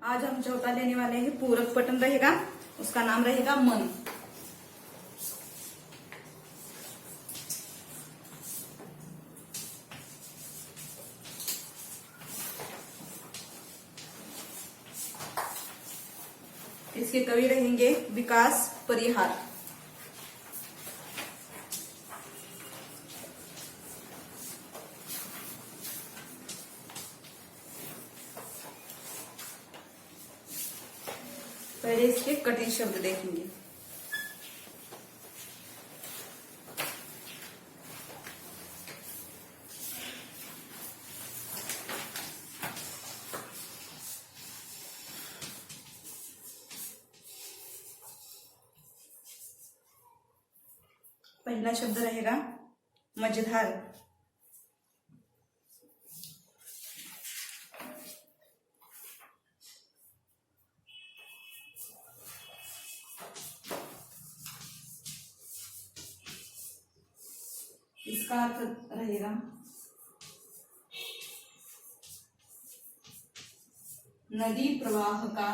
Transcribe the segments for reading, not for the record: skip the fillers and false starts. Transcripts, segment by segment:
आज हम चौथा लेने वाले हैं पूरक पठन रहेगा, उसका नाम रहेगा मन। इसके कवि रहेंगे विकास परिहार। पहले इसके कठिन शब्द देखेंगे। पहला शब्द रहेगा मझधार। इसका अर्थ रहेगा नदी प्रवाह का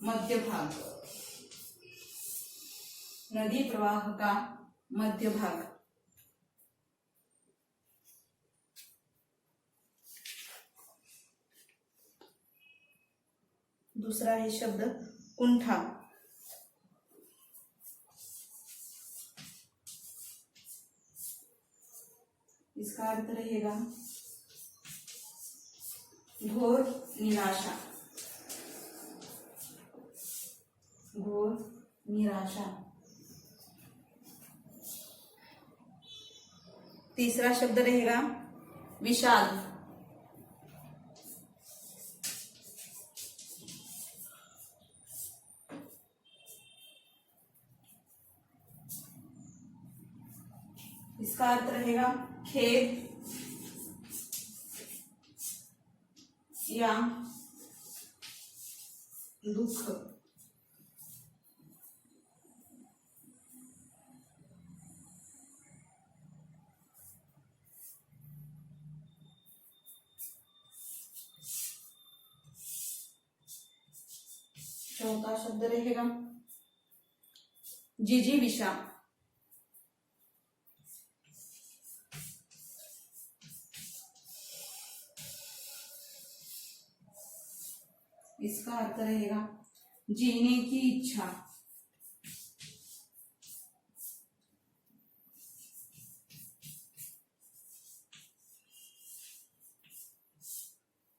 मध्य भाग। नदी प्रवाह का मध्य भाग। दूसरा है शब्द कुंठा। इसका अर्थ रहेगा घोर निराशा। घोर निराशा। तीसरा शब्द रहेगा विषाद। इसका अर्थ रहेगा खेद या दुख। चौथा शब्द रहेगा जिजीविषा। इसका अर्थ रहेगा जीने की इच्छा।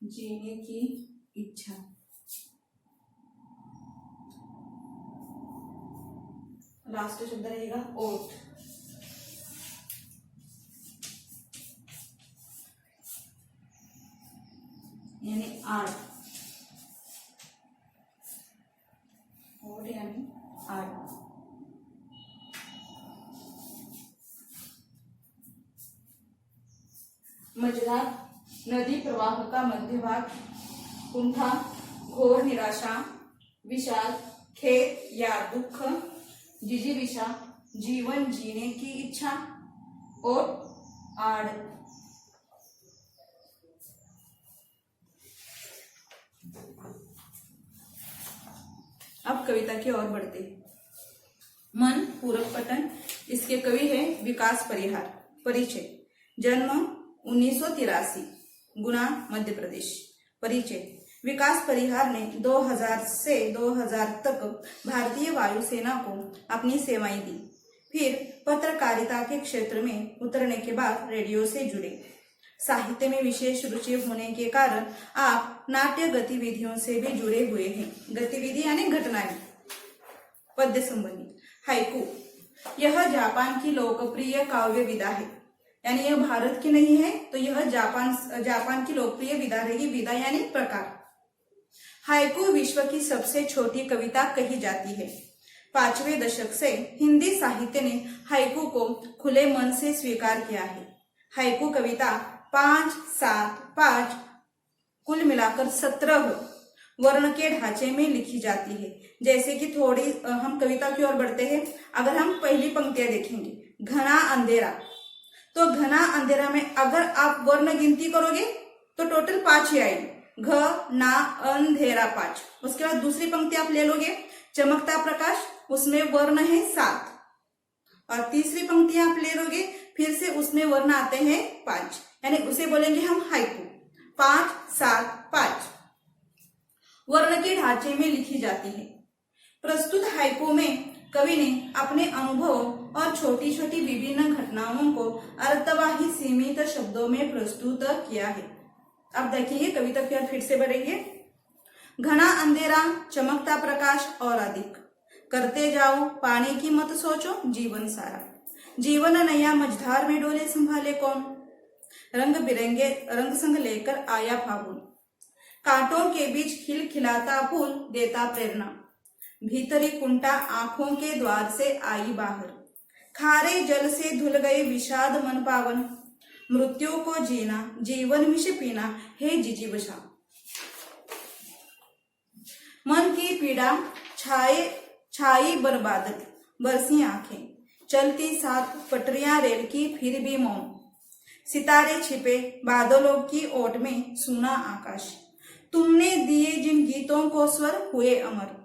जीने की इच्छा। लास्ट शब्द रहेगा ओट। यानी आड़। ओट यानी आड़। मझधार नदी प्रवाह का मध्य भाग। कुंठा घोर निराशा। विषाद खेद या दुख। जिजीविषा जीवन जीने की इच्छा। और आड़। अब कविता की ओर बढ़ते हैं। मन पूरक पठन। इसके कवि है विकास परिहार। परिचय। जन्म 1983, गुना मध्य प्रदेश। परिचय। विकास परिहार ने 2000 से 2000 तक भारतीय वायुसेना को अपनी सेवाएं दी। फिर पत्रकारिता के क्षेत्र में उतरने के बाद रेडियो से जुड़े। साहित्य में विशेष रुचि होने के कारण आप नाट्य गतिविधियों से भी जुड़े हुए हैं। गतिविधि यानी घटनाएं। पद्य संबंधी। हाइकू यह जापान की लोकप्रिय काव्य विधा है। यानी यह भारत की नहीं है, तो यह जापान की लोकप्रिय विधा रहेगी। विधा यानी प्रकार। हाइकू विश्व की सबसे छोटी कविता कही जाती है। 5वें दशक से हिंदी साहित्य ने हाइकू को खुले मन से स्वीकार किया है। हाइकू कविता 5, 7, 5 कुल मिलाकर 17 वर्ण के ढांचे में लिखी जाती है। जैसे कि थोड़ी हम कविता की ओर बढ़ते हैं। अगर हम पहली पंक्तियां देखेंगे, घना अंधेरा, तो घना अंधेरा में अगर आप वर्ण गिनती करोगे तो टोटल 5 ही आई। घ ना अंधेरा 5। उसके बाद दूसरी पंक्ति आप ले लोगे, चमकता प्रकाश, उसमें वर्ण है 7। और तीसरी पंक्ति आप ले लोगे, फिर से उसमें वर्ण आते हैं 5, यानी उसे बोलेंगे हम हाइकू। 5 7 5 वर्ण के ढांचे में लिखी जाती है। प्रस्तुत हाइकू में कवि ने अपने अनुभव और छोटी छोटी विभिन्न घटनाओं को अर्थवाही सीमित शब्दों में प्रस्तुत किया है। अब देखिए कविता की ओर फिर से बढ़ेंगे। घना अंधेरा, चमकता प्रकाश और अधिक, करते जाओ पाने की मत सोचो जीवन सारा, जीवन नैया मझधार में डोले संभाले कौन, रंग बिरंगे रंग संग लेकर आया फागुन, कांटों के बीच खिल खिलाता फूल देता प्रेरणा, भीतरी कुंटा आंखों के द्वार से आई बाहर, खारे जल से धुल गए विषाद मन पावन, मृत्यु को जीना जीवन विष पीना हे जिजीवशा, मन की पीड़ा छाई बर्बादत, बरसी आंखें, चलती साथ पटरियां रेल की फिर भी मौन, सितारे छिपे बादलों की ओट में सूना आकाश, तुमने दिए जिन गीतों को स्वर हुए अमर,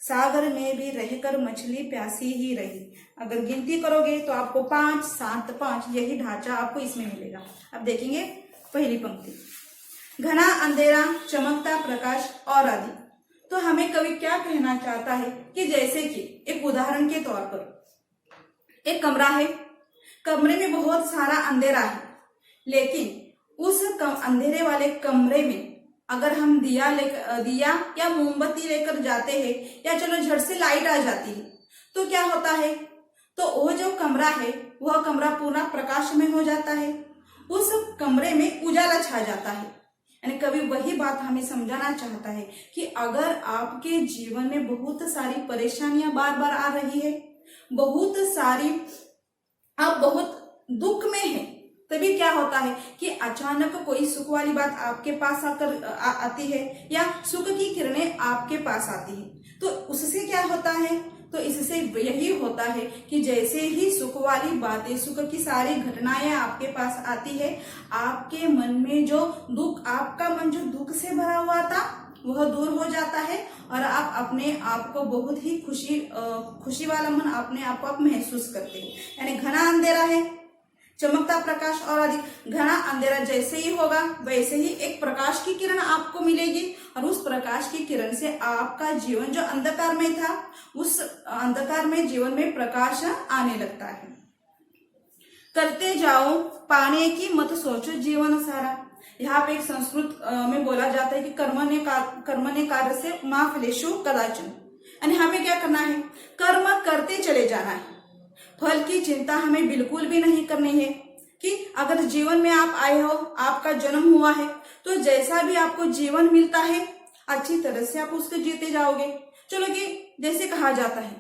सागर में भी रहकर मछली प्यासी ही रही। अगर गिनती करोगे तो आपको 5 7 5 यही ढांचा आपको इसमें मिलेगा। अब देखेंगे पहली पंक्ति, घना अंधेरा, चमकता प्रकाश और अधिक। तो हमें कवि क्या कहना चाहता है कि जैसे कि एक उदाहरण के तौर पर एक कमरा है, कमरे में बहुत सारा अंधेरा है, लेकिन उस अंधेरे वाले कमरे में अगर हम दिया या मोमबत्ती लेकर जाते हैं, या चलो झट से लाइट आ जाती है, तो क्या होता है, तो वो जो कमरा है वह कमरा पूरा प्रकाशमय हो जाता है, उस कमरे में उजाला छा जाता है। यानी कवि वही बात हमें समझाना चाहता है कि अगर आपके जीवन में बहुत सारी परेशानियां बार बार आ रही है, आप बहुत दुख में हैं, तभी क्या होता है कि अचानक कोई सुख वाली बात आपके पास आती है, या सुख की किरणें आपके पास आती है। तो उससे क्या होता है, तो इससे यही होता है कि जैसे ही सुख वाली बातें, सुख की सारी घटनाएं आपके पास आती है, आपके मन में जो दुख, आपका मन जो दुख से भरा हुआ था वह दूर हो जाता है, और आप अपने आप को बहुत ही खुशी वाला मन अपने आप महसूस करते हैं। यानी घना अंधेरा है, चमकता प्रकाश और अधिक। घना अंधेरा जैसे ही होगा वैसे ही एक प्रकाश की किरण आपको मिलेगी, और उस प्रकाश की किरण से आपका जीवन जो अंधकार में था, उस अंधकार में जीवन में प्रकाश आने लगता है। करते जाओ पाने की मत सोचो जीवन सारा। यहाँ पे एक संस्कृत में बोला जाता है कि कर्मण्य कार्य से मा फलेषु कदाचन, यानी हमें क्या करना है, कर्म करते चले जाना है, फल की चिंता हमें बिल्कुल भी नहीं करनी है। कि अगर जीवन में आप आए हो, आपका जन्म हुआ है, तो जैसा भी आपको जीवन मिलता है अच्छी तरह से आप उसको जीते जाओगे। चलो कि जैसे कहा जाता है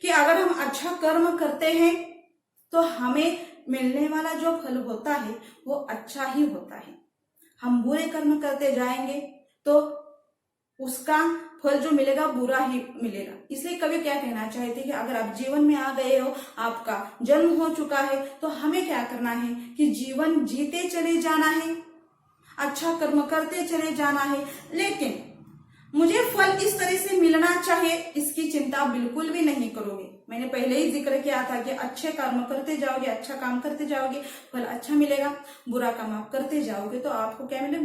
कि अगर हम अच्छा कर्म करते हैं तो हमें मिलने वाला जो फल होता है वो अच्छा ही होता है। हम बुरे कर्म करते जाएंगे तो उसका फल जो मिलेगा बुरा ही मिलेगा। इसलिए कवि क्या कहना चाहते कि अगर आप जीवन में आ गए हो, आपका जन्म हो चुका है, तो हमें क्या करना है कि जीवन जीते चले जाना है, अच्छा कर्म करते चले जाना है, लेकिन मुझे फल इस तरह से मिलना चाहिए इसकी चिंता बिल्कुल भी नहीं करोगे। मैंने पहले ही जिक्र किया था कि अच्छे कर्म करते जाओगे, अच्छा काम करते जाओगे, फल अच्छा मिलेगा। बुरा काम आप करते जाओगे तो आपको क्या मिलेगा,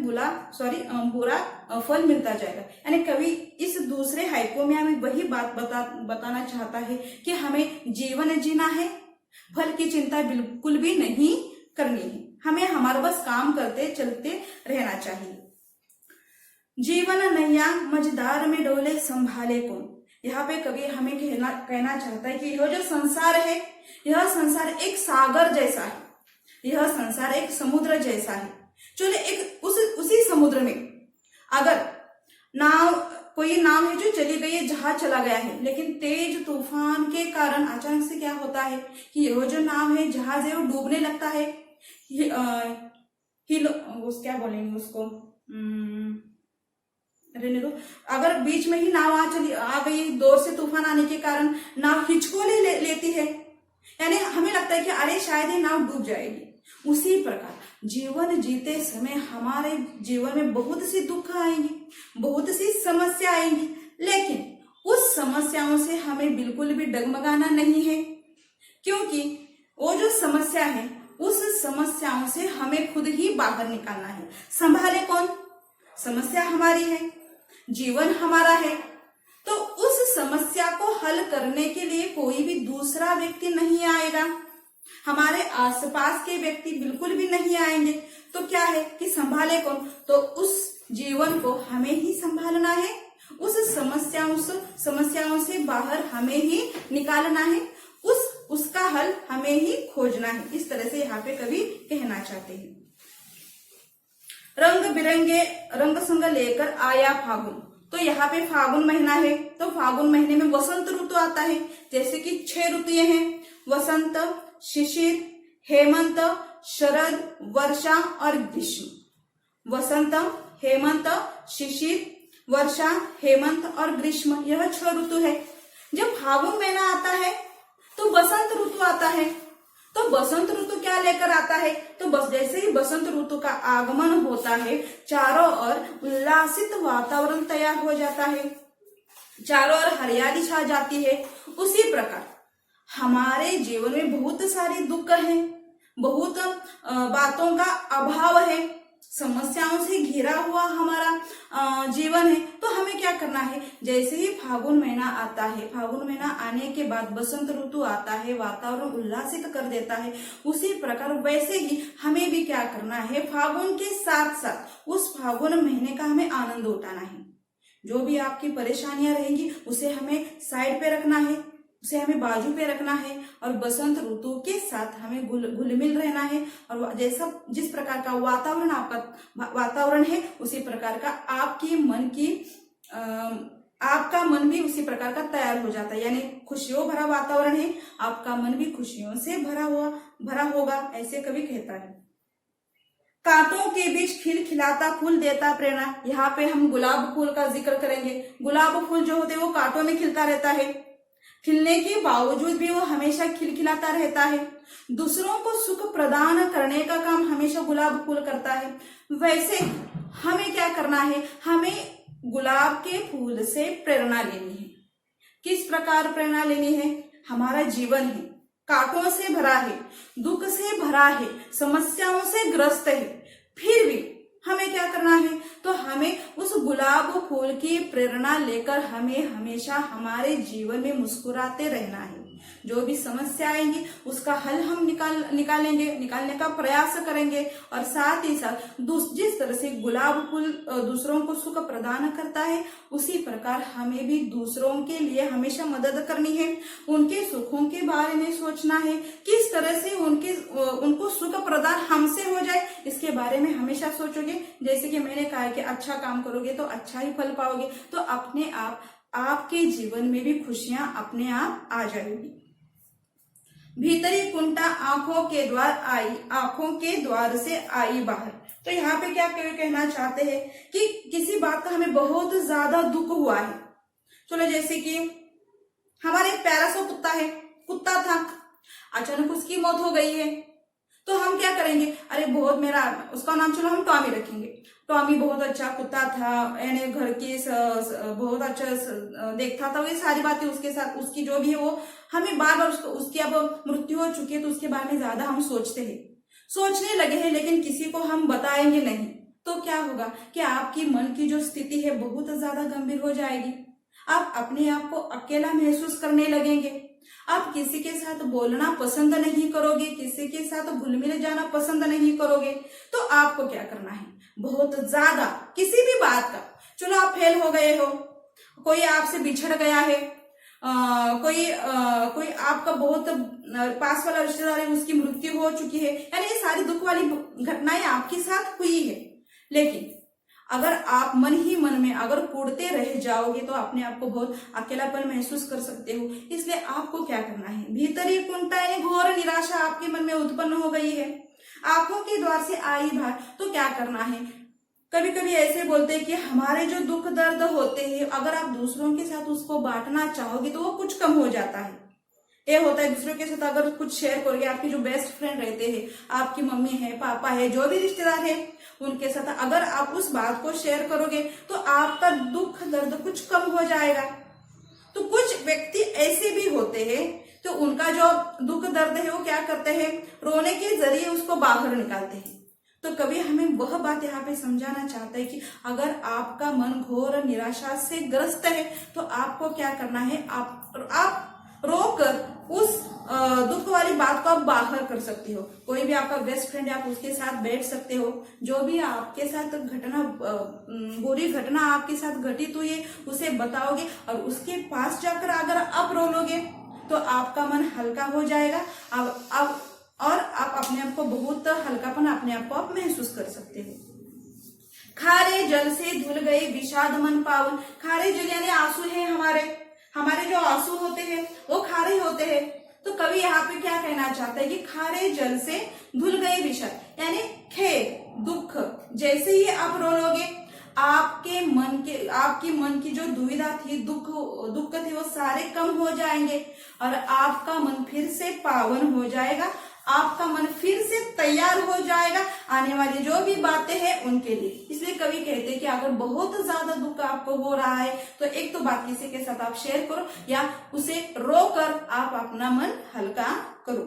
बुरा फल मिलता जाएगा। यानी कवि इस दूसरे हाइको में हमें वही बात बताना चाहता है कि हमें जीवन जीना है, फल की चिंता बिल्कुल भी नहीं करनी है, हमें हमारा बस काम करते चलते रहना चाहिए। जीवन नैया मझधार में डोले संभाले कौन। यहाँ पे कवि हमें कहना चाहता है कि यह जो संसार है, यह संसार एक सागर जैसा है, यह संसार एक समुद्र जैसा है। चलो एक उसी समुद्र में अगर कोई नाव है जो चली गई है, जहाज चला गया है, लेकिन तेज तूफान के कारण अचानक से क्या होता है कि यह जो नाव है, जहाज है, वो डूबने लगता है। क्या बोलेंगे उसको, रहने दो। अगर बीच में ही नाव आ गई, जोर से तूफान आने के कारण नाव हिचको लेती है, यानी हमें लगता है कि अरे शायद ये नाव डूब जाएगी। उसी प्रकार जीवन जीते समय हमारे जीवन में बहुत सी दुख आएंगी, बहुत सी समस्या आएंगी, लेकिन उस समस्याओं से हमें बिल्कुल भी डगमगाना नहीं है, क्योंकि वो जो समस्या है उस समस्याओं से हमें खुद ही बाहर निकालना है। संभाले कौन? समस्या हमारी है, जीवन हमारा है, तो उस समस्या को हल करने के लिए कोई भी दूसरा व्यक्ति नहीं आएगा, हमारे आसपास के व्यक्ति बिल्कुल भी नहीं आएंगे। तो क्या है कि संभाले कौन? तो उस जीवन को हमें ही संभालना है, उस समस्याओं से बाहर हमें ही निकालना है, उसका हल हमें ही खोजना है। इस तरह से यहाँ पे कवि कहना चाहते हैं। रंग बिरंगे रंग संग लेकर आया फागुन, तो यहाँ पे फागुन महीना है, तो फागुन महीने में वसंत ऋतु आता है। जैसे कि 6 ऋतुएं हैं, वसंत, शिशिर, हेमंत, शरद, वर्षा और ग्रीष्म। वसंत, हेमंत, शिशिर, वर्षा, हेमंत और ग्रीष्म, यह 6 ऋतु है। जब फागुन महीना आता है तो बसंत ऋतु आता है। तो बसंत ऋतु क्या लेकर आता है? तो बस जैसे ही बसंत ऋतु का आगमन होता है, चारों ओर उल्लासित वातावरण तैयार हो जाता है, चारों ओर हरियाली छा जाती है। उसी प्रकार हमारे जीवन में बहुत सारी दुख है, बहुत बातों का अभाव है, समस्याओं से घिरा हुआ हमारा जीवन है। तो हमें क्या करना है? जैसे ही फागुन महीना आता है, फागुन महीना आने के बाद बसंत ऋतु आता है, वातावरण उल्लासित कर देता है। उसी प्रकार वैसे ही हमें भी क्या करना है? फागुन के साथ साथ उस फागुन महीने का हमें आनंद उठाना है। जो भी आपकी परेशानियां रहेंगी उसे हमें साइड पे रखना है, उसे हमें बाजू पे रखना है, और बसंत ऋतु के साथ हमें घुल मिल रहना है। और जैसा जिस प्रकार का वातावरण आपका वातावरण है, उसी प्रकार का आपका मन भी उसी प्रकार का तैयार हो जाता है। यानी खुशियों भरा वातावरण है, आपका मन भी खुशियों से भरा होगा, ऐसे कवि कहता है। कांटों के बीच खिलखिलाता फूल देता प्रेरणा, यहाँ पे हम गुलाब फूल का जिक्र करेंगे। गुलाब फूल जो होते हैं वो कांटों में खिलता रहता है, खिलने के बावजूद भी वो हमेशा खिलखिलाता रहता है। दूसरों को सुख प्रदान करने का काम हमेशा गुलाब फूल करता है। वैसे हमें क्या करना है? हमें गुलाब के फूल से प्रेरणा लेनी है। किस प्रकार प्रेरणा लेनी है? हमारा जीवन है, कांटों से भरा है, दुख से भरा है, समस्याओं से ग्रस्त है, फिर भी हमें क्या करना है? तो हमें उस गुलाब फूल की प्रेरणा लेकर हमें हमेशा हमारे जीवन में मुस्कुराते रहना है। जो भी समस्या आएंगी उसका हल हम निकालने का प्रयास करेंगे। और साथ ही साथ जिस तरह से गुलाब फूल दूसरों को सुख प्रदान करता है, उसी प्रकार हमें भी दूसरों के लिए हमेशा मदद करनी है, उनके सुखों के बारे में सोचना है, किस तरह से उनको सुख प्रदान हमसे हो जाए, इसके बारे में हमेशा सोचोगे। जैसे कि मैंने कहा कि अच्छा काम करोगे तो अच्छा ही फल पाओगे, तो अपने आप आपके जीवन में भी खुशियां अपने आप आ जाएगी। भीतरी कुंटा आंखों के द्वार से आई बाहर, तो यहाँ पे क्या कहना चाहते हैं कि किसी बात का हमें बहुत ज्यादा दुख हुआ है। चलो जैसे कि हमारे एक प्यारा सा कुत्ता था, अचानक उसकी मौत हो गई है, तो हम क्या करेंगे? अरे उसका नाम चलो हम टॉमी रखेंगे। टॉमी बहुत अच्छा कुत्ता था, यानी घर की बहुत अच्छा देखता था, वो ये सारी बातें उसके साथ, उसकी जो भी है वो हमें बार बार उसकी अब मृत्यु हो चुकी है तो उसके बारे में ज्यादा हम सोचने लगे हैं, लेकिन किसी को हम बताएंगे नहीं। तो क्या होगा कि आपकी मन की जो स्थिति है बहुत ज्यादा गंभीर हो जाएगी। आप अपने आप को अकेला महसूस करने लगेंगे, आप किसी के साथ बोलना पसंद नहीं करोगे, किसी के साथ घुल मिल जाना पसंद नहीं करोगे। तो आपको क्या करना है? बहुत ज्यादा किसी भी बात का, चलो आप फेल हो गए हो, कोई आपसे बिछड़ गया है, कोई आपका बहुत पास वाला रिश्तेदार है, उसकी मृत्यु हो चुकी है, यानी ये सारी दुख वाली घटनाएं आपके साथ हुई है। लेकिन अगर आप मन ही मन में अगर कूदते रह जाओगे तो अपने आप को बहुत अकेलापन महसूस कर सकते हो। इसलिए आपको क्या करना है? भीतरी कुंठा यानी घोर निराशा आपके मन में उत्पन्न हो गई है, आंखों के द्वार से आई बाहर, तो क्या करना है? कभी कभी ऐसे बोलते हैं कि हमारे जो दुख दर्द होते हैं, अगर आप दूसरों के साथ उसको बांटना चाहोगे तो वो कुछ कम हो जाता है। ये होता है दूसरों के साथ अगर कुछ शेयर करोगे, आपके जो बेस्ट फ्रेंड रहते हैं, आपकी मम्मी है, पापा है, जो भी रिश्तेदार है, उनके साथ अगर आप उस बात को शेयर करोगे तो आपका दुख दर्द कुछ कम हो जाएगा। तो कुछ व्यक्ति ऐसे भी होते हैं तो उनका जो दुख दर्द है वो क्या करते हैं, रोने के जरिए उसको बाहर निकालते हैं। तो कभी हमें वह बात यहाँ पे समझाना चाहता है कि अगर आपका मन घोर निराशा से ग्रस्त है तो आपको क्या करना है, आप रोकर उस दुख वाली बात को आप बाहर कर सकते हो। कोई भी आपका बेस्ट फ्रेंड है, आप उसके साथ बैठ सकते हो, जो भी आपके साथ घटना, बुरी घटना आपके साथ घटित हुई है उसे बताओगे और उसके पास जाकर अगर आप रो लोगे तो आपका मन हल्का हो जाएगा। और आप अपने आप को बहुत हल्कापन अपने आप को आप महसूस कर सकते हो। खारे जल से धुल गए विषाद मन पावन। खारे जल यानी आंसू है, हमारे जो आंसू होते हैं वो खारे होते हैं। तो कवि यहाँ पे क्या कहना चाहता है कि खारे जल से धुल गए विषाद यानी खेद, दुख, जैसे ही आप रो लोगे आपकी मन की जो दुविधा थी, दुख थे, वो सारे कम हो जाएंगे और आपका मन फिर से पावन हो जाएगा, आपका मन फिर से तैयार हो जाएगा आने वाली जो भी बातें हैं उनके लिए। इसलिए कवि कहते हैं कि अगर बहुत ज्यादा दुख आपको हो रहा है तो एक तो बात किसी के साथ आप शेयर करो या उसे रोकर आप अपना मन हल्का करो।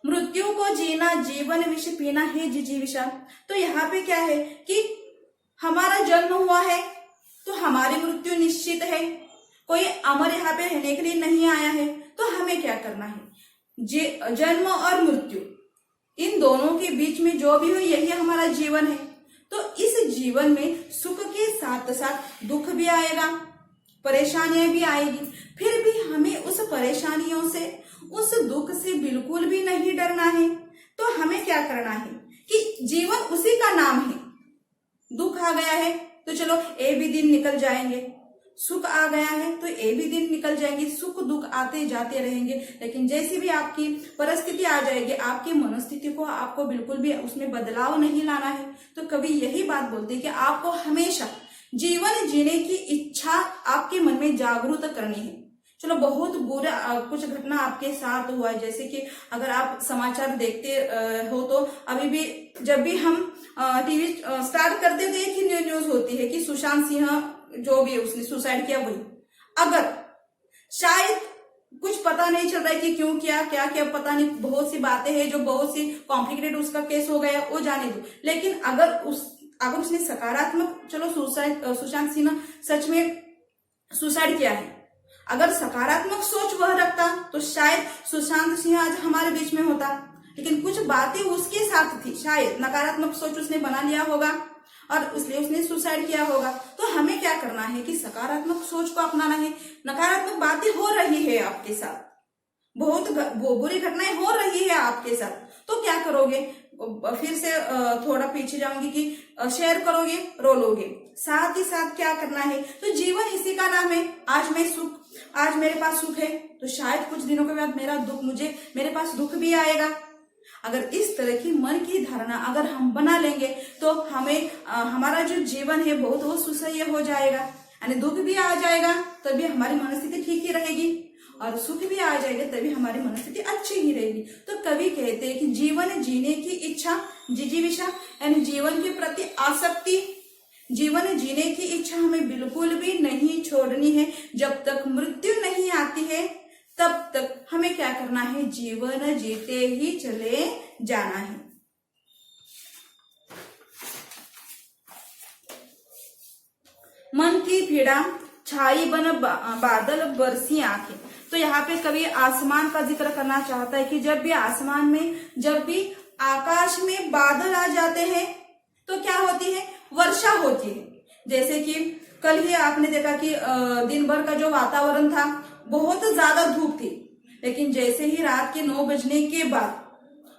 मृत्यु को जीना जीवन विष पीना है जिजीविषा। तो यहाँ पे क्या है कि हमारा जन्म हुआ है तो हमारी मृत्यु निश्चित है, कोई अमर यहाँ पे रहने के लिए नहीं आया है। तो हमें क्या करना है, जन्म और मृत्यु इन दोनों के बीच में जो भी हो यही हमारा जीवन है। तो इस जीवन में सुख के साथ साथ दुख भी आएगा, परेशानियां भी आएगी, फिर भी हमें उस परेशानियों से, उस दुख से बिल्कुल भी नहीं डरना है। तो हमें क्या करना है कि जीवन उसी का नाम है। दुख आ गया है तो चलो ये भी दिन निकल जाएंगे, सुख आ गया है तो ये भी दिन निकल जाएंगे, सुख दुख आते जाते रहेंगे। लेकिन जैसी भी आपकी परिस्थिति आ जाएगी, आपकी मनोस्थिति को आपको बिल्कुल भी उसमें बदलाव नहीं लाना है। तो कभी यही बात बोलते हैं कि आपको हमेशा जीवन जीने की इच्छा आपके मन में जागरूक करनी है। चलो बहुत बुरा कुछ घटना आपके साथ हुआ है, जैसे कि अगर आप समाचार देखते हो तो अभी भी जब भी हम टीवी स्टार्ट करते हैं तो एक ही न्यूज होती है कि सुशांत सिंह जो भी उसने सुसाइड किया वही। अगर शायद कुछ पता नहीं चल रहा है कि क्यों किया, क्या किया, पता नहीं, बहुत सी बातें हैं जो बहुत सी कॉम्प्लिकेटेड उसका केस हो गया, वो जाने दो। लेकिन अगर उसने सकारात्मक, चलो सुशांत सिंह सच में सुसाइड किया है, अगर सकारात्मक सोच वह रखता तो शायद सुशांत सिंह आज हमारे बीच में होता। लेकिन कुछ बातें उसके साथ थी, शायद नकारात्मक सोच उसने बना लिया होगा और इसलिए उसने सुसाइड किया होगा। तो हमें क्या करना है कि सकारात्मक सोच को अपनाना है। नकारात्मक बातें हो रही है आपके साथ, बहुत बुरी घटनाएं हो रही है आपके साथ, तो क्या करोगे, फिर से थोड़ा पीछे जाऊंगी कि शेयर करोगे, रो लोगे। साथ ही साथ क्या करना है, तो जीवन इसी का नाम है। आज मेरे पास सुख है तो शायद कुछ दिनों के बाद मेरे पास दुख भी आएगा। अगर इस तरह की मन की धारणा अगर हम बना लेंगे तो हमें हमारा जो जीवन है बहुत वो सुसह्य हो जाएगा, यानी दुख भी आ जाएगा तभी हमारी मनस्थिति ठीक ही रहेगी और सुख भी आ जाएगा तभी हमारी मनस्थिति अच्छी ही रहेगी। तो कवि कहते हैं कि जीवन जीने की इच्छा, जिजीविषा यानी जीवन के प्रति आसक्ति, जीवन जीने की इच्छा हमें बिल्कुल भी नहीं छोड़नी है। जब तक मृत्यु नहीं आती है तब तक हमें क्या करना है, जीवन जीते ही चले जाना है। मन की पीड़ा छाई बन बादल बरसी आंखें। तो यहाँ पे कवि आसमान का जिक्र करना चाहता है कि जब भी आकाश में बादल आ जाते हैं तो क्या होती है, वर्षा होती है। जैसे कि कल ही आपने देखा कि दिन भर का जो वातावरण था बहुत ज्यादा धूप थी, लेकिन जैसे ही रात के 9 बजने के बाद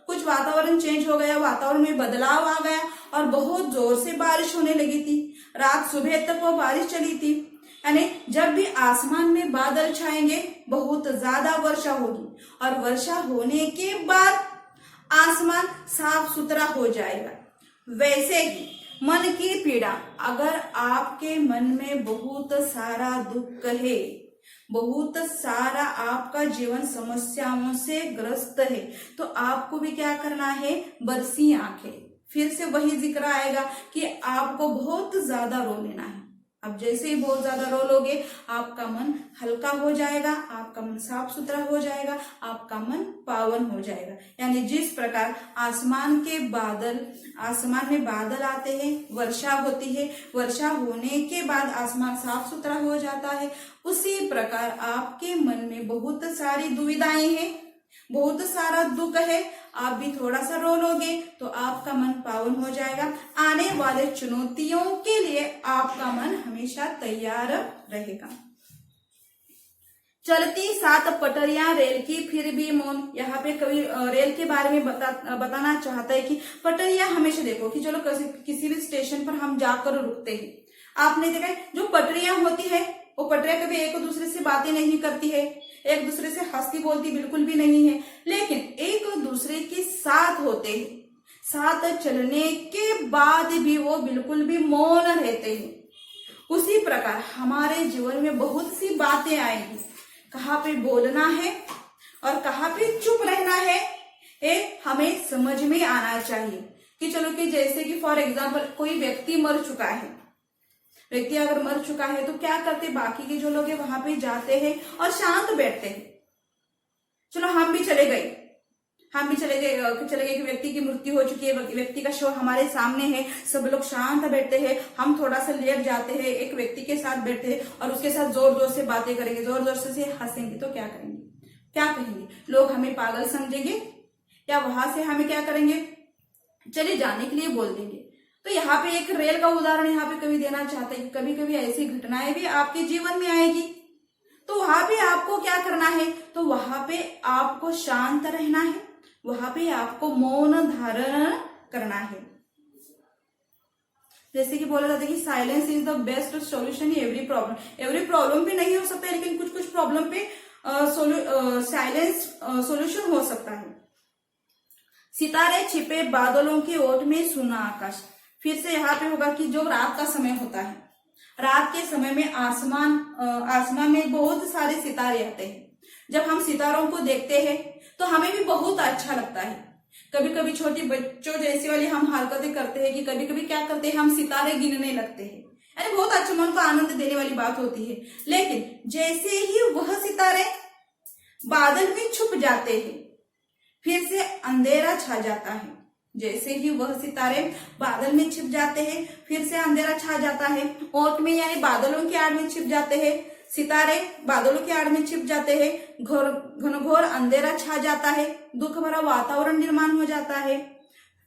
कुछ वातावरण चेंज हो गया, वातावरण में बदलाव आ गया और बहुत जोर से बारिश होने लगी थी। रात सुबह तक वो बारिश चली थी, यानी जब भी आसमान में बादल छाएंगे बहुत ज्यादा वर्षा होगी और वर्षा होने के बाद आसमान साफ सुथरा हो जाएगा। वैसे ही मन की पीड़ा, अगर आपके मन में बहुत सारा दुख है बहुत सारा आपका जीवन समस्याओं से ग्रस्त है, तो आपको भी क्या करना है, बरसी आंखें। फिर से वही जिक्र आएगा कि आपको बहुत ज्यादा रो लेना है। अब जैसे ही बहुत ज्यादा रो लोगे, आपका मन हल्का हो जाएगा, आपका मन साफ सुथरा हो जाएगा, आपका मन पावन हो जाएगा। यानी जिस प्रकार आसमान में बादल आते हैं, वर्षा होती है, वर्षा होने के बाद आसमान साफ सुथरा हो जाता है, उसी प्रकार आपके मन में बहुत सारी दुविधाएं हैं, बहुत सारा दुख है, आप भी थोड़ा सा रो लोगे तो आपका मन पावन हो जाएगा। आने वाले चुनौतियों के लिए आपका मन हमेशा तैयार रहेगा। चलती 7 पटरियां रेल की फिर भी मौन। यहाँ पे कवि रेल के बारे में बताना चाहता है कि पटरियां हमेशा देखो कि चलो किसी भी स्टेशन पर हम जाकर रुकते हैं, आपने देखा है जो पटरियां होती है वो पटरियां कभी एक दूसरे से बातें नहीं करती है, एक दूसरे से हंसती बोलती बिल्कुल भी नहीं है, लेकिन एक दूसरे के साथ होते हैं, साथ चलने के बाद भी वो बिल्कुल भी मौन रहते हैं। उसी प्रकार हमारे जीवन में बहुत सी बातें आएंगी, कहाँ पे बोलना है और कहाँ पे चुप रहना है, ये हमें समझ में आना चाहिए। कि चलो कि जैसे कि फॉर एग्जाम्पल कोई व्यक्ति मर चुका है, व्यक्ति अगर मर चुका है तो क्या करते, बाकी के जो लोग हैं वहां पे जाते हैं और शांत बैठते हैं। चलो हम भी चले गए कि व्यक्ति की मृत्यु हो चुकी है, व्यक्ति का शव हमारे सामने है, सब लोग शांत बैठते हैं, हम थोड़ा सा लेट जाते हैं, एक व्यक्ति के साथ बैठते हैं और उसके साथ जोर जोर से बातें करेंगे, जोर जोर से हंसेंगे, तो क्या करेंगे, क्या कहेंगे, लोग हमें पागल समझेंगे या वहां से हमें क्या करेंगे, चले जाने के लिए बोल देंगे। तो यहाँ पे एक रेल का उदाहरण यहाँ पे कवि देना चाहते हैं कि कभी कभी ऐसी घटनाएं भी आपके जीवन में आएगी, तो वहां पे आपको क्या करना है, तो वहां पे आपको शांत रहना है, वहां पे आपको मौन धारण करना है। जैसे कि बोला जाता है कि silence is the best solution every problem. Every problem पे नहीं हो सकता है, लेकिन कुछ कुछ प्रॉब्लम पे साइलेंस सॉल्यूशन हो सकता है। सितारे छिपे बादलों के ओट में सुना आकाश। फिर से यहाँ पे होगा कि जो रात का समय होता है, रात के समय में आसमान में बहुत सारे सितारे आते हैं। जब हम सितारों को देखते हैं तो हमें भी बहुत अच्छा लगता है। कभी कभी छोटे बच्चों जैसी वाली हम हरकतें करते हैं कि कभी कभी क्या करते हैं, हम सितारे गिनने लगते हैं, यानी बहुत अच्छा मन को आनंद देने वाली बात होती है। लेकिन जैसे ही वह सितारे बादल में छुप जाते हैं, फिर से अंधेरा छा जाता है। जैसे ही वह सितारे बादल में छिप जाते हैं, फिर से अंधेरा छा जाता है। ओट में यानी बादलों की आड़ में छिप जाते हैं, सितारे बादलों की आड़ में छिप जाते हैं, घनघोर अंधेरा छा जाता है, दुख भरा वातावरण निर्माण हो जाता है।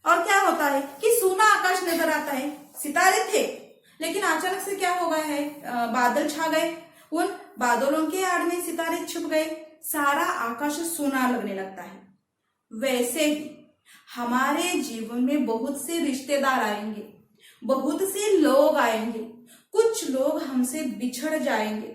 और क्या होता है कि सूना आकाश नजर आता है। सितारे थे लेकिन अचानक से क्या हो गया है, बादल छा गए, उन बादलों के आड़ में सितारे छुप गए, सारा आकाश सूना लगने लगता है। वैसे ही हमारे जीवन में बहुत से रिश्तेदार आएंगे, बहुत से लोग आएंगे, कुछ लोग हमसे बिछड़ जाएंगे,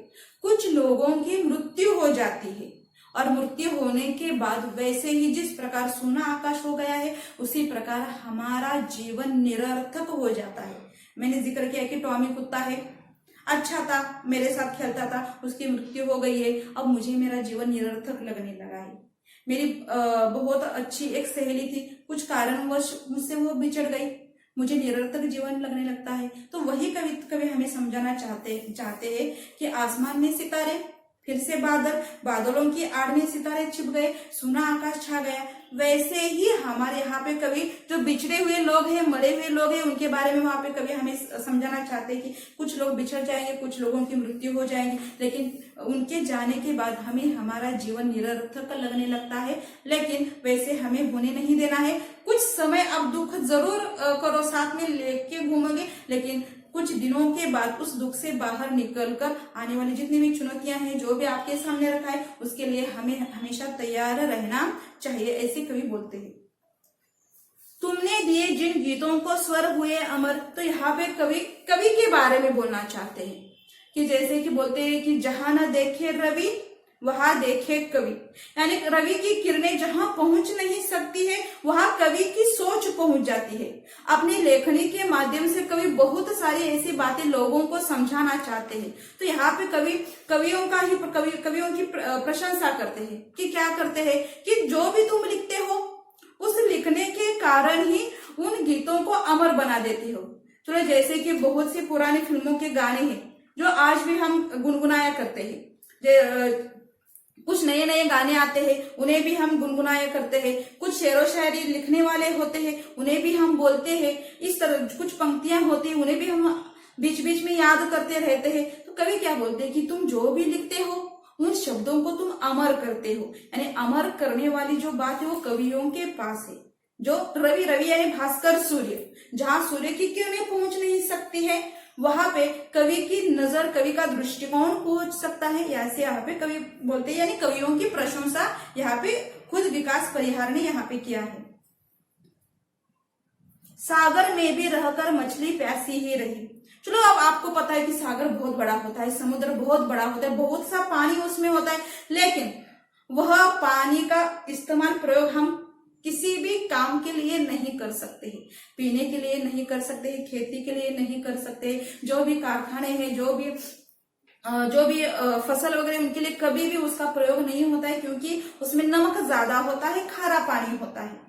कुछ लोगों की मृत्यु हो जाती है और मृत्यु होने के बाद वैसे ही जिस प्रकार सूना आकाश हो गया है, उसी प्रकार हमारा जीवन निरर्थक हो जाता है। मैंने जिक्र किया कि टॉमी कुत्ता है, अच्छा था, मेरे साथ खेलता था, उसकी मृत्यु हो गई है, अब मुझे मेरा जीवन निरर्थक लगने लगा है। मेरी बहुत अच्छी एक सहेली थी, कुछ कारणवश मुझसे वो बिछड़ गई, मुझे निरर्थक जीवन लगने लगता है। तो वही कवि हमें समझाना चाहते हैं कि आसमान में सितारे, फिर से बादलों की आड़ में सितारे छिप गए, सूना आकाश छा गया। वैसे ही हमारे यहाँ पे कवि जो बिछड़े हुए लोग हैं, मरे हुए लोग हैं, उनके बारे में वहां पे कवि हमें समझाना चाहते हैं कि कुछ लोग बिछड़ जाएंगे, कुछ लोगों की मृत्यु हो जाएगी, लेकिन उनके जाने के बाद हमें हमारा जीवन निरर्थक लगने लगता है। लेकिन वैसे हमें होने नहीं देना है। कुछ समय अब दुख जरूर करो, साथ में लेके घूमोगे, लेकिन कुछ दिनों के बाद उस दुख से बाहर निकलकर आने वाली जितनी भी चुनौतियां हैं, जो भी आपके सामने रखा है, उसके लिए हमें हमेशा तैयार रहना चाहिए, ऐसे कवि बोलते हैं। तुमने दिए जिन गीतों को स्वर हुए अमर। तो यहाँ पे कवि के बारे में बोलना चाहते हैं कि जैसे कि बोलते हैं कि जहां न देखे रवि वहां देखे कवि, यानी रवि की किरणें जहां पहुंच नहीं सकती है वहां कवि की सोच पहुंच जाती है। अपनी लेखनी के माध्यम से कवि बहुत सारी ऐसी बातें लोगों को समझाना चाहते हैं। तो यहाँ पे कवियों की प्रशंसा करते हैं कि क्या करते हैं कि जो भी तुम लिखते हो उस लिखने के कारण ही उन गीतों को अमर बना देते हो। चलो जैसे कि बहुत सी पुरानी फिल्मों के गाने हैं जो आज भी हम गुनगुनाया करते हैं। कुछ नए नए गाने आते हैं उन्हें भी हम गुनगुनाया करते हैं। कुछ शेरो शायरी लिखने वाले होते हैं उन्हें भी हम बोलते हैं। इस तरह कुछ पंक्तियां होती हैं उन्हें भी हम बीच बीच में याद करते रहते हैं। तो कवि क्या बोलते हैं कि तुम जो भी लिखते हो उन शब्दों को तुम अमर करते हो, यानी अमर करने वाली जो बात है वो कवियों के पास है। जो रवि यानी भास्कर सूर्य, जहां सूर्य की किरणें पहुंच नहीं सकती है वहां पे कवि की नजर, कवि का दृष्टिकोण पहुंच सकता है। ऐसे यहाँ पे कवि बोलते हैं, यानी कवियों की प्रशंसा यहाँ पे खुद विकास परिहार ने यहाँ पे किया है। सागर में भी रहकर मछली प्यासी ही रही। चलो अब आपको पता है कि सागर बहुत बड़ा होता है, समुद्र बहुत बड़ा होता है, बहुत सा पानी उसमें होता है, लेकिन वह पानी का इस्तेमाल, प्रयोग हम किसी भी काम के लिए नहीं कर सकते हैं। पीने के लिए नहीं कर सकते हैं, खेती के लिए नहीं कर सकते, जो भी कारखाने हैं, जो भी फसल वगैरह उनके लिए कभी भी उसका प्रयोग नहीं होता है, क्योंकि उसमें नमक ज्यादा होता है, खारा पानी होता है।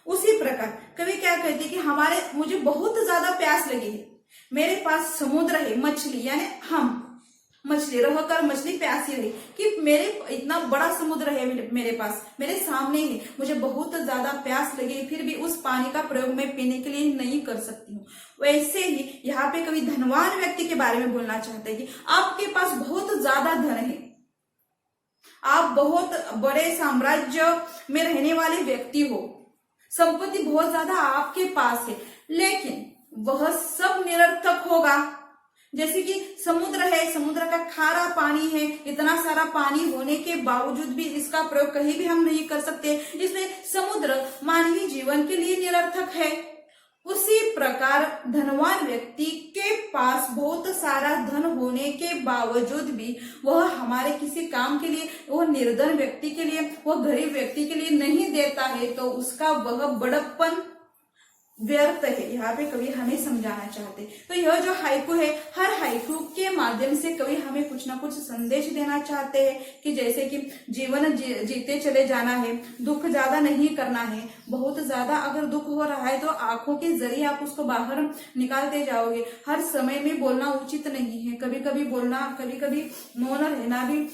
उसी प्रकार कवि क्या कहते हैं कि मुझे बहुत ज्यादा प्यास लगी है, मेरे पास समुद्र है, मछली यानी हम मछली रहकर मछली प्यासी रही कि मेरे इतना बड़ा समुद्र है मेरे पास, मेरे सामने है, मुझे बहुत ज्यादा प्यास लगी, फिर भी उस पानी का प्रयोग मैं पीने के लिए नहीं कर सकती हूँ। वैसे ही यहाँ पे कवि धनवान व्यक्ति के बारे में बोलना चाहते हैं कि आपके पास बहुत ज्यादा धन है, आप बहुत बड़े साम्राज्य में रहने वाले व्यक्ति हो, संपत्ति बहुत ज्यादा आपके पास है, लेकिन वह सब निरर्थक होगा। जैसे कि समुद्र है, समुद्र का खारा पानी है, इतना सारा पानी होने के बावजूद भी इसका प्रयोग कहीं भी हम नहीं कर सकते, इसलिए समुद्र मानवीय जीवन के लिए निरर्थक है। उसी प्रकार धनवान व्यक्ति के पास बहुत सारा धन होने के बावजूद भी वह हमारे किसी काम के लिए, वह निर्धन व्यक्ति के लिए, वह गरीब व्यक्ति के लिए नहीं देता है, तो उसका वह बड़प्पन व्यर्थ है। यहाँ पे कवि हमें समझाना चाहते हैं। तो यह जो हाइकू है, हर हाइकू के माध्यम से कवि हमें कुछ ना कुछ संदेश देना चाहते हैं कि जैसे कि जीवन जीते चले जाना है, दुख ज्यादा नहीं करना है। बहुत ज्यादा अगर दुख हो रहा है तो आंखों के जरिए आप उसको बाहर निकालते जाओगे। हर समय में बोलना उचित नहीं है, कभी कभी बोलना, कभी कभी मौन रहना भी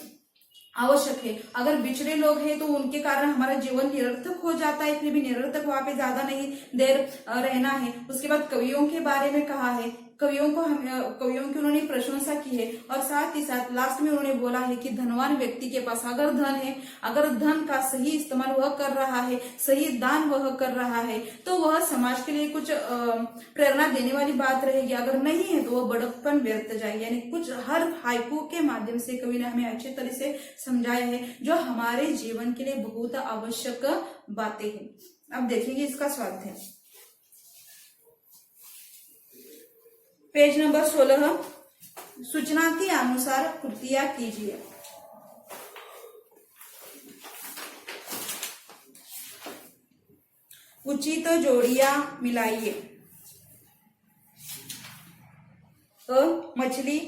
आवश्यक है। अगर बिछड़े लोग हैं तो उनके कारण हमारा जीवन निरर्थक हो जाता है, फिर भी निरर्थक वहां पे ज्यादा नहीं देर रहना है। उसके बाद कवियों के बारे में कहा है, कवियों की उन्होंने प्रशंसा की है, और साथ ही साथ लास्ट में उन्होंने बोला है कि धनवान व्यक्ति के पास अगर धन है, अगर धन का सही इस्तेमाल वह कर रहा है, सही दान वह कर रहा है, तो वह समाज के लिए कुछ प्रेरणा देने वाली बात रहेगी। अगर नहीं है तो वह बड़प्पन व्यर्थ जाएगी। यानी कुछ हर हाइकू के माध्यम से कवि ने हमें अच्छे तरह से समझाया है, जो हमारे जीवन के लिए बहुत आवश्यक बातें हैं। अब देखेंगे इसका स्वाध्याय, पेज नंबर 16। सूचना के अनुसार कृतियां कीजिए। उचित जोड़ियां मिलाइए। मछली,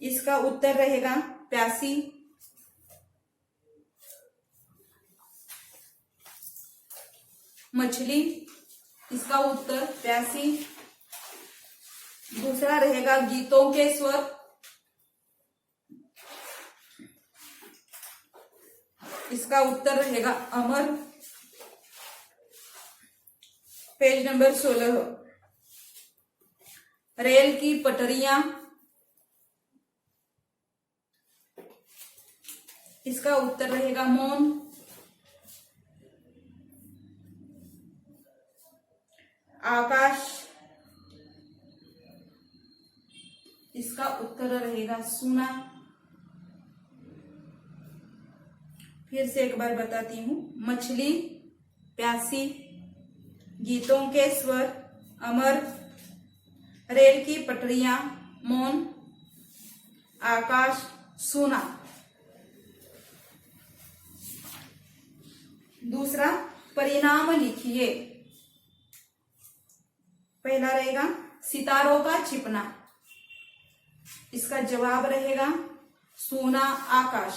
इसका उत्तर रहेगा प्यासी। मछली, इसका उत्तर प्यासी। दूसरा रहेगा गीतों के स्वर। इसका उत्तर रहेगा अमर। Page number 16। रेल की पटरियां, इसका उत्तर रहेगा मौन। आकाश, इसका उत्तर रहेगा सुना। फिर से एक बार बताती हूं, मछली, प्यासी, गीतों के स्वर, अमर, रेल की पटरियां, मौन, आकाश, सुना। दूसरा, परिणाम लिखिए। पहला रहेगा सितारों का छिपना, इसका जवाब रहेगा सूना आकाश,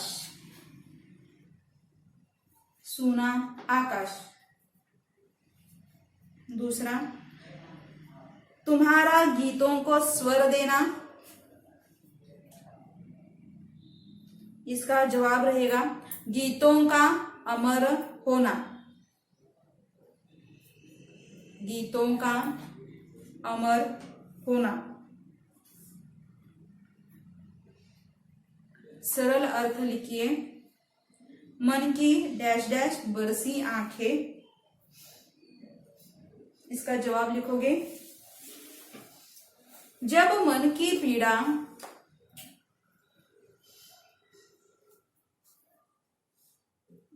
सूना आकाश। दूसरा, तुम्हारा गीतों को स्वर देना, इसका जवाब रहेगा गीतों का अमर होना, गीतों का अमर होना। सरल अर्थ लिखिए। मन की डैश डैश बरसी आंखें, इसका जवाब लिखोगे जब मन की पीड़ा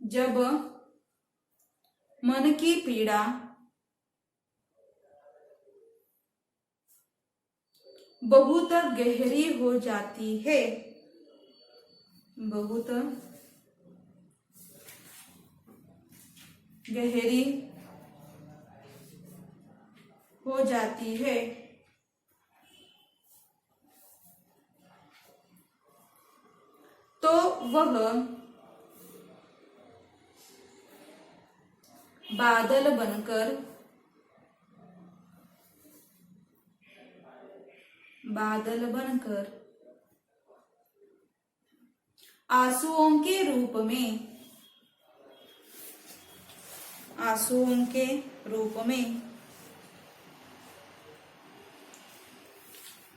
जब मन की पीड़ा बहुत गहरी हो जाती है, बहुत गहरी हो जाती है, तो वह बादल बनकर आंसुओं के रूप में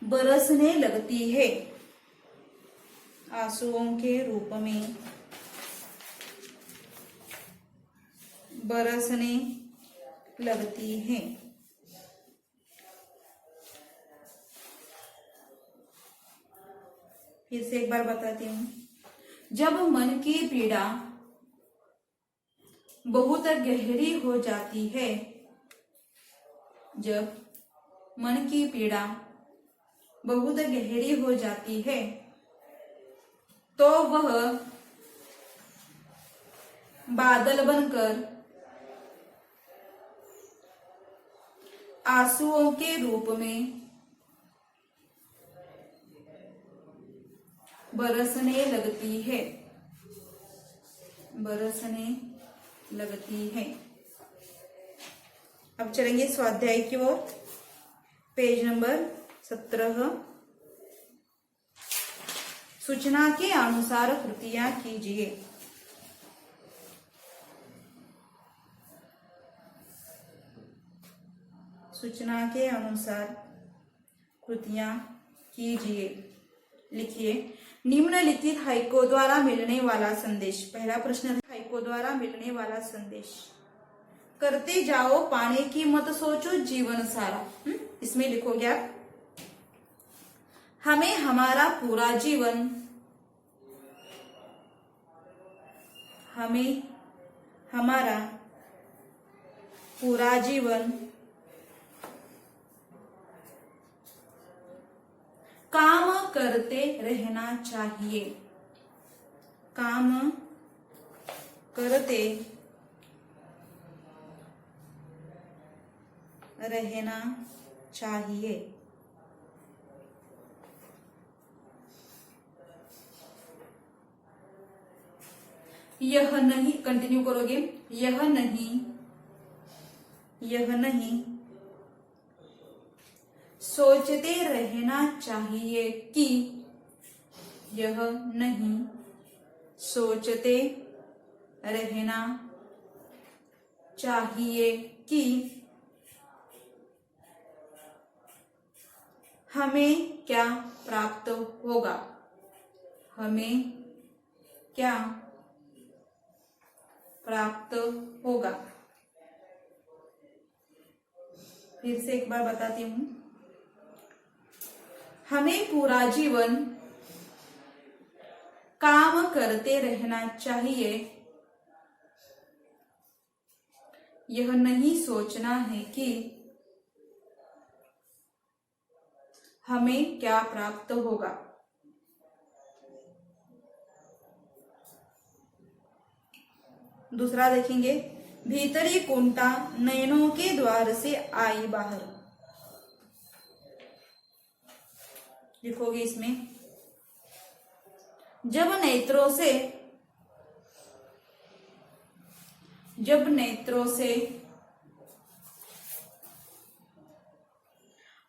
बरसने लगती है, आंसुओं के रूप में बरसने लगती है। फिर से एक बार बताती हूँ। जब मन की पीड़ा बहुत गहरी हो जाती है, जब मन की पीड़ा बहुत गहरी हो जाती है, तो वह बादल बनकर आंसुओं के रूप में बरसने लगती है, बरसने लगती है। अब चलेंगे स्वाध्याय की ओर। Page number 17। सूचना के अनुसार कृतियां कीजिए। सूचना के अनुसार कृतियां कीजिए। लिखिए, निम्नलिखित हाइको द्वारा मिलने वाला संदेश। पहला प्रश्न, हाइको द्वारा मिलने वाला संदेश। करते जाओ पाने की मत सोचो जीवन सारा। इसमें लिखोगे आप, हमें हमारा पूरा जीवन, हमें हमारा पूरा जीवन काम करते रहना चाहिए, काम करते रहना चाहिए। यह नहीं, कंटिन्यू करोगे, यह नहीं सोचते रहना चाहिए कि, यह नहीं सोचते रहना चाहिए कि हमें क्या प्राप्त होगा, हमें क्या प्राप्त होगा। फिर से एक बार बताती हूं। हमें पूरा जीवन काम करते रहना चाहिए, यह नहीं सोचना है कि हमें क्या प्राप्त होगा। दूसरा देखेंगे, भीतरी कुंठा नयनों के द्वार से आई बाहर। लिखोगे इसमें, जब नेत्रों से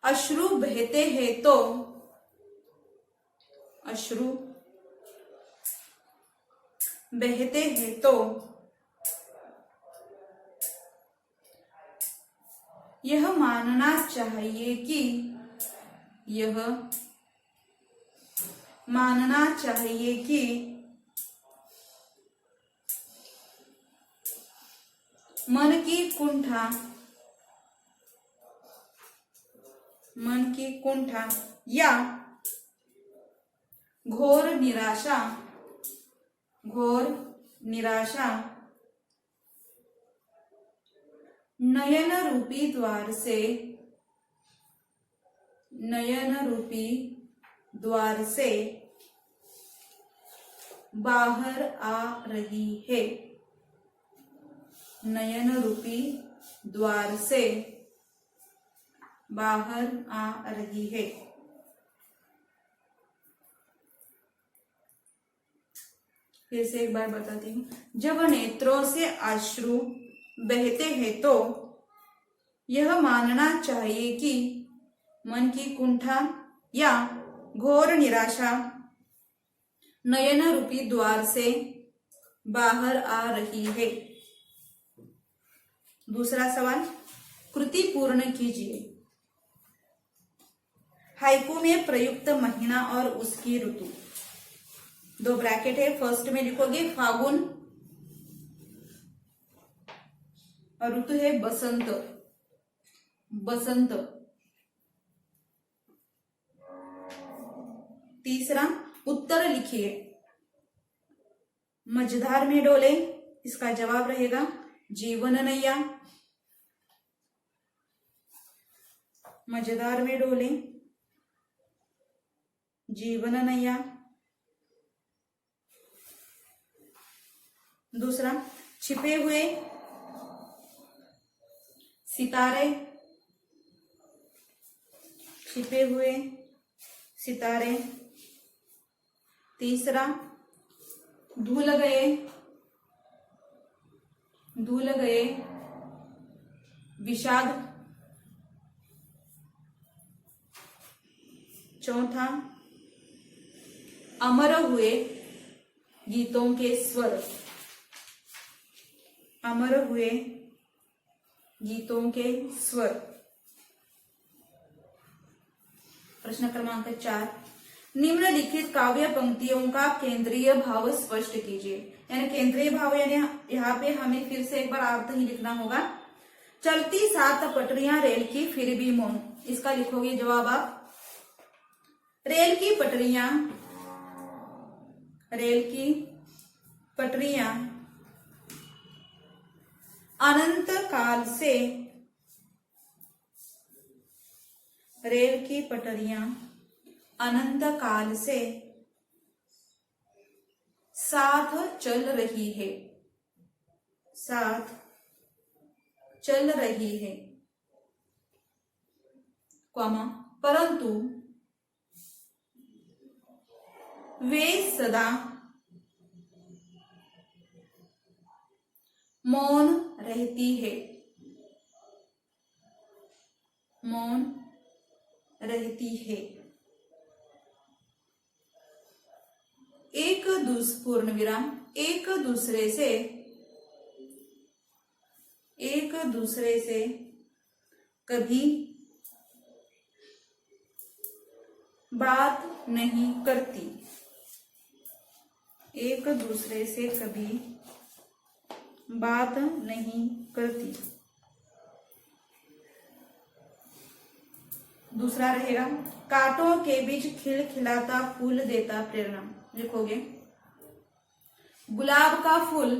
अश्रु बहते हैं तो यह मानना चाहिए कि मन की कुंठा या घोर निराशा नयन रूपी द्वार से बाहर आ रही है। नयन रूपी द्वार से बाहर आ रही है। फिर से एक बार बताती हूँ, जब नेत्रों से अश्रु बहते हैं तो यह मानना चाहिए कि मन की कुंठा या घोर निराशा नयन रूपी द्वार से बाहर आ रही है। दूसरा सवाल, कृति पूर्ण कीजिए। हाइकू में प्रयुक्त महीना और उसकी ऋतु, 2 ब्रैकेट है। फर्स्ट में लिखोगे फागुन और ऋतु है बसंत। तीसरा, उत्तर लिखिए। मझधार में डोले, इसका जवाब रहेगा जीवन नैया। मझधार में डोले जीवन नैया। दूसरा, छिपे हुए सितारे। तीसरा, धुल गए विषाद। चौथा, अमर हुए गीतों के स्वर। प्रश्न क्रमांक 4, निम्नलिखित काव्य पंक्तियों का केंद्रीय भाव स्पष्ट कीजिए। यानी केंद्रीय भाव यानी यहाँ पे हमें फिर से एक बार अर्थ ही लिखना होगा। चलती 7 पटरियां रेल की फिर भी मौन, इसका लिखोगे जवाब आप। रेल की पटरियां अनंत काल से साथ चल रही है, परंतु वे सदा मौन रहती है। एक दूसरे से कभी बात नहीं करती। दूसरा रहेगा, कांटों के बीच खिलखिलाता फूल देता प्रेरणा। लिखोगे, गुलाब का फूल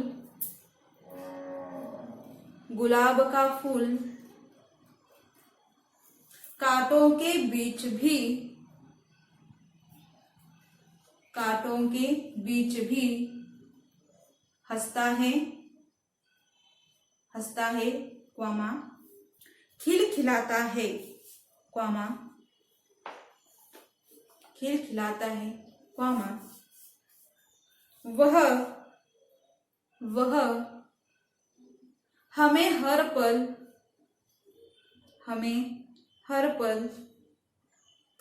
कांटों के बीच भी हंसता है, हंसता है, क्वामा खिलखिलाता है, क्वामा खिलखिलाता है, क्वामा वह हमें हर पल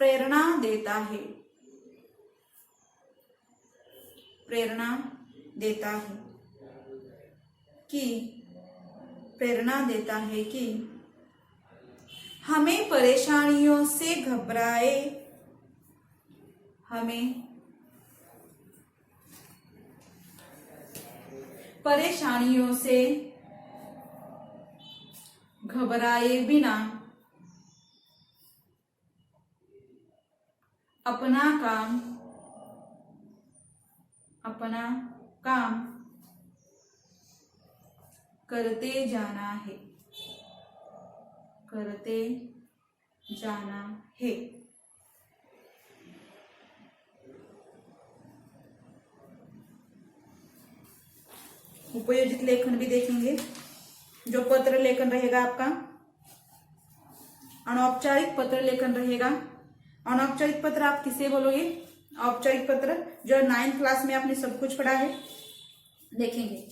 प्रेरणा देता है, प्रेरणा देता है कि हमें परेशानियों से घबराए, हमें परेशानियों से घबराए बिना अपना काम करते जाना है, उपयोजित लेखन भी देखेंगे। जो पत्र लेखन रहेगा आपका अनौपचारिक पत्र लेखन रहेगा। अनौपचारिक पत्र आप किसे बोलोगे? औपचारिक पत्र जो 9th क्लास में आपने सब कुछ पढ़ा है देखेंगे।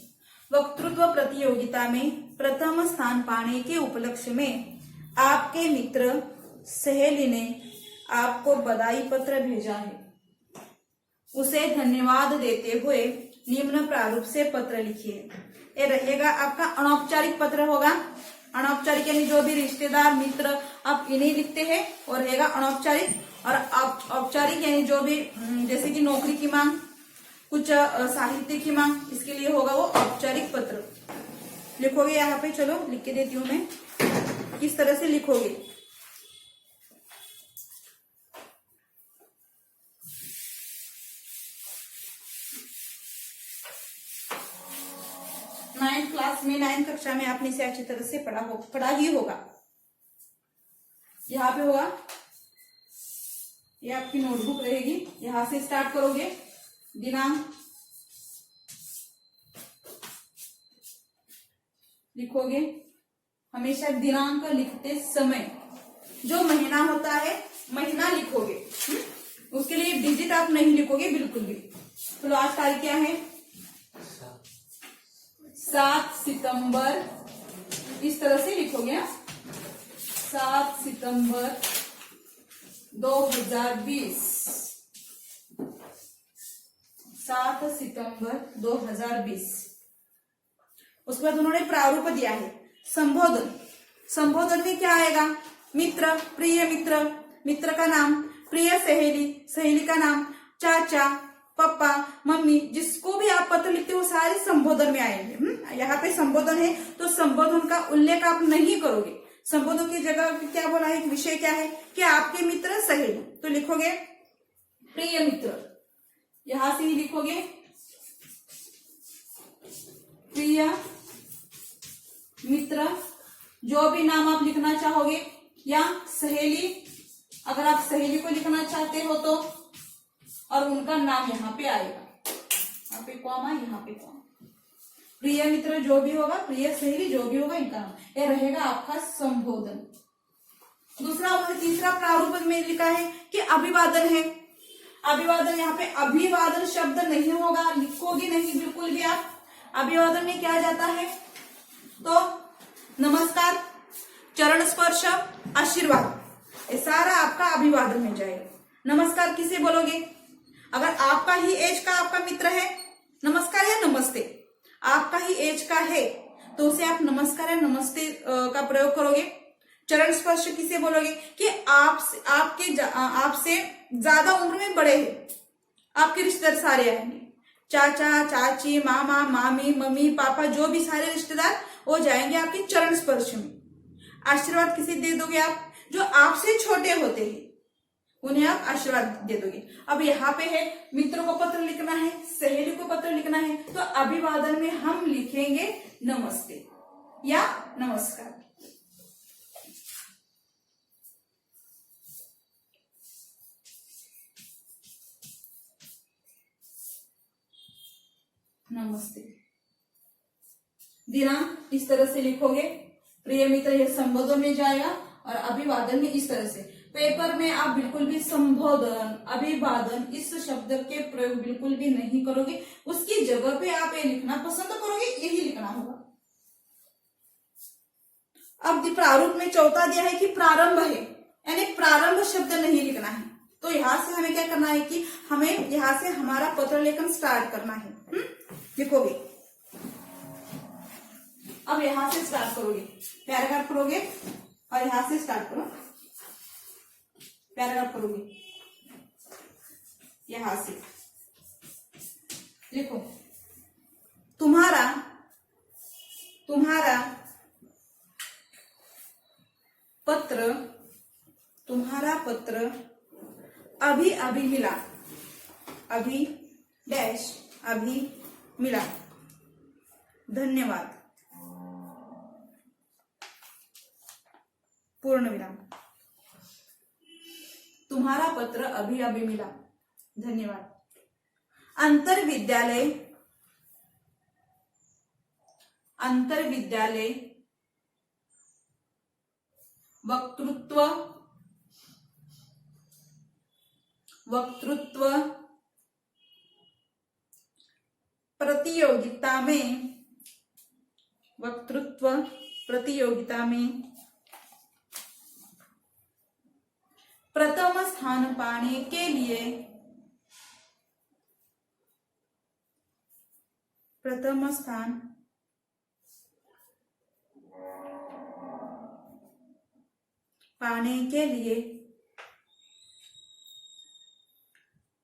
वक्तृत्व प्रतियोगिता में प्रथम स्थान पाने के उपलक्ष्य में आपके मित्र सहेली ने आपको बधाई पत्र भेजा है। उसे धन्यवाद देते हुए निम्न प्रारूप से पत्र लिखिए। ये रहेगा आपका अनौपचारिक पत्र होगा। अनौपचारिक यानी जो भी रिश्तेदार मित्र आप इन्हें लिखते हैं, और रहेगा अनौपचारिक। और औपचारिक यानी जो भी जैसे कि नौकरी की मांग, कुछ साहित्य की मांग, इसके लिए होगा वो औपचारिक पत्र। लिखोगे यहाँ पे, चलो लिख के देती हूँ मैं किस तरह से लिखोगे। क्लास में 9th कक्षा में आपने इसे अच्छी तरह से पढ़ा ही होगा। यहाँ पे होगा, ये आपकी नोटबुक रहेगी। यहां से स्टार्ट करोगे, दिनांक लिखोगे। हमेशा दिनांक लिखते समय जो महीना होता है महीना लिखोगे। उसके लिए डिजिट आप नहीं लिखोगे बिल्कुल भी। तो आज तारीख क्या है? 7 सितंबर। इस तरह से लिखोगे। 7 सितंबर 2020। 7 सितंबर 2020। उसके बाद उन्होंने प्रारूप दिया है संबोधन। संबोधन में क्या आएगा? मित्र, प्रिय मित्र, मित्र का नाम, प्रिय सहेली, सहेली का नाम, चाचा, पापा, मम्मी, जिसको भी आप पत्र लिखते हो सारे संबोधन में आएंगे। यहाँ पे संबोधन है तो संबोधन का उल्लेख आप नहीं करोगे। संबोधन की जगह क्या बोला है? विषय क्या है कि आपके मित्र सहेली। तो लिखोगे प्रिय मित्र, यहां से ही लिखोगे प्रिय मित्र। जो भी नाम आप लिखना चाहोगे, या सहेली, अगर आप सहेली को लिखना चाहते हो तो, और उनका नाम यहाँ पे आएगा। यहाँ पे कॉमा, यहाँ पे कॉमा। प्रिय मित्र जो भी होगा, प्रिय सहेली जो भी होगा, इनका नाम। यह रहेगा आपका संबोधन। दूसरा और तीसरा प्रारूप में लिखा है कि अभिवादन है। अभिवादन, यहाँ पे अभिवादन शब्द नहीं होगा, लिखोगे नहीं बिल्कुल भी आप। अभिवादन में क्या जाता है? तो नमस्कार, चरण स्पर्श, आशीर्वाद, ये सारा आपका अभिवादन में जाएगा। नमस्कार किसे बोलोगे? अगर आपका ही एज का आपका मित्र है, नमस्कार या नमस्ते, आपका ही एज का है तो उसे आप नमस्कार या नमस्ते का प्रयोग करोगे। चरण स्पर्श किसे बोलोगे? कि आपसे ज्यादा उम्र में बड़े हैं, आपके रिश्तेदार सारे आएंगे। चाचा, चाची, मामा, मामी, मम्मी, पापा, जो भी सारे रिश्तेदार वो जाएंगे आपके चरण स्पर्श में। आशीर्वाद किसे दे दोगे आप? जो आपसे छोटे होते हैं उन्हें आप आशीर्वाद दे दोगे। अब यहाँ पे है मित्रों को पत्र लिखना है, सहेली को पत्र लिखना है, तो अभिवादन में हम लिखेंगे नमस्ते या नमस्कार। नमस्ते। दिनांक इस तरह से लिखोगे। प्रिय मित्र ये संबोधन में जाएगा और अभिवादन में इस तरह से। पेपर में आप बिल्कुल भी संबोधन अभिवादन इस शब्द के प्रयोग बिल्कुल भी नहीं करोगे, उसकी जगह पे आप ये लिखना पसंद करोगे, यही लिखना होगा। अब प्रारूप में चौथा दिया है कि प्रारंभ है, यानी प्रारंभ शब्द नहीं लिखना है। तो यहां से हमें क्या करना है कि हमें यहां से हमारा पत्र लेखन स्टार्ट करना है। लिखोगे, अब यहां से स्टार्ट करोगे, पैराग्राफ करोगे और यहां से स्टार्ट करो, पैराग्राफ करोगे, यहां से लिखो तुम्हारा पत्र अभी अभी मिला, अभी डैश अभी मिला, धन्यवाद, पूर्ण विराम। तुम्हारा पत्र अभी अभी मिला, धन्यवाद। अंतर विद्यालय वक्तृत्व प्रतियोगिता में प्रथम स्थान पाने के लिए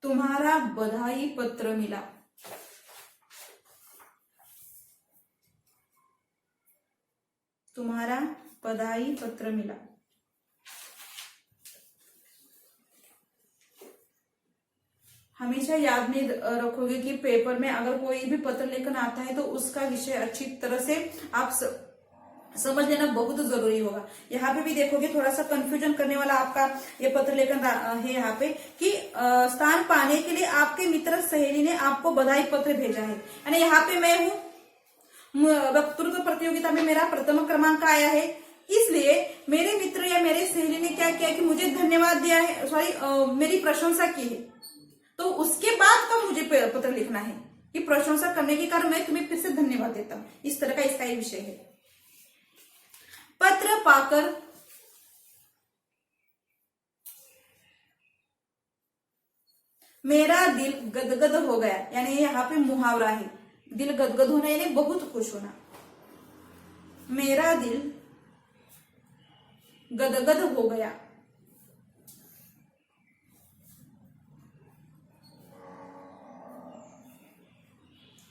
तुम्हारा बधाई पत्र मिला। तुम्हारा बधाई पत्र मिला। हमेशा याद में रखोगे कि पेपर में अगर कोई भी पत्र लेखन आता है तो उसका विषय अच्छी तरह से आप समझ लेना बहुत जरूरी होगा। यहाँ पे भी देखोगे थोड़ा सा कंफ्यूजन करने वाला आपका ये पत्र लेखन है यहाँ पे कि स्थान पाने के लिए आपके मित्र सहेली ने आपको बधाई पत्र भेजा है, यानी यहाँ पे मैं हूँ, वक्तृत्व प्रतियोगिता में मेरा प्रथम क्रमांक आया है, इसलिए मेरे मित्र या मेरे सहेली ने क्या किया कि मुझे धन्यवाद दिया है, मेरी प्रशंसा की है। तो उसके बाद का मुझे पत्र लिखना है कि प्रशंसा करने के कारण मैं तुम्हें फिर से धन्यवाद देता हूं। इस तरह का इसका ये विषय है। पत्र पाकर मेरा दिल गदगद हो गया, यानी यहाँ पे मुहावरा है, दिल गदगद होना यानी बहुत खुश होना। मेरा दिल गदगद हो गया।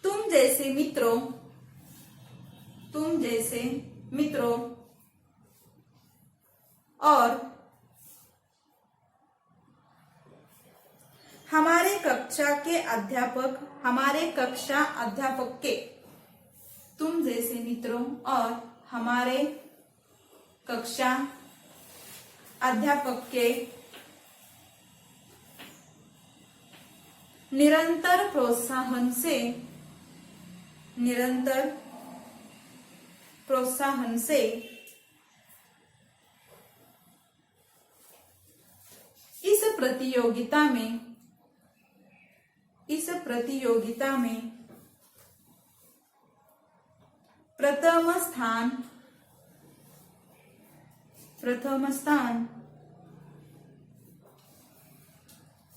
तुम जैसे मित्रों और हमारे कक्षा अध्यापक के, तुम जैसे मित्रों और हमारे कक्षा अध्यापक के निरंतर प्रोत्साहन से इस प्रतियोगिता में प्रथम स्थान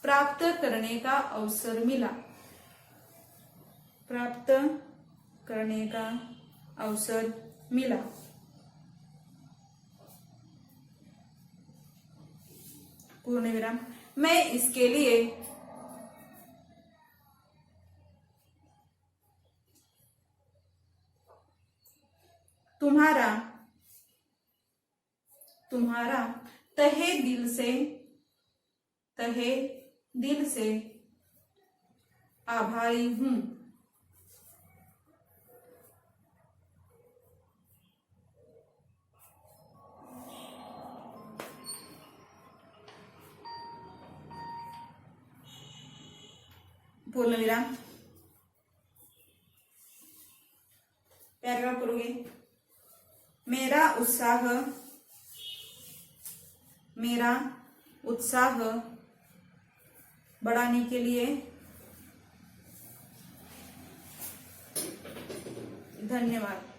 प्राप्त करने का अवसर मिला। पूर्ण विराम। मैं इसके लिए तुम्हारा तहे दिल से आभारी हूं। पूर्ण विराम। पैराग्राफ मेरा उत्साह बढ़ाने के लिए धन्यवाद।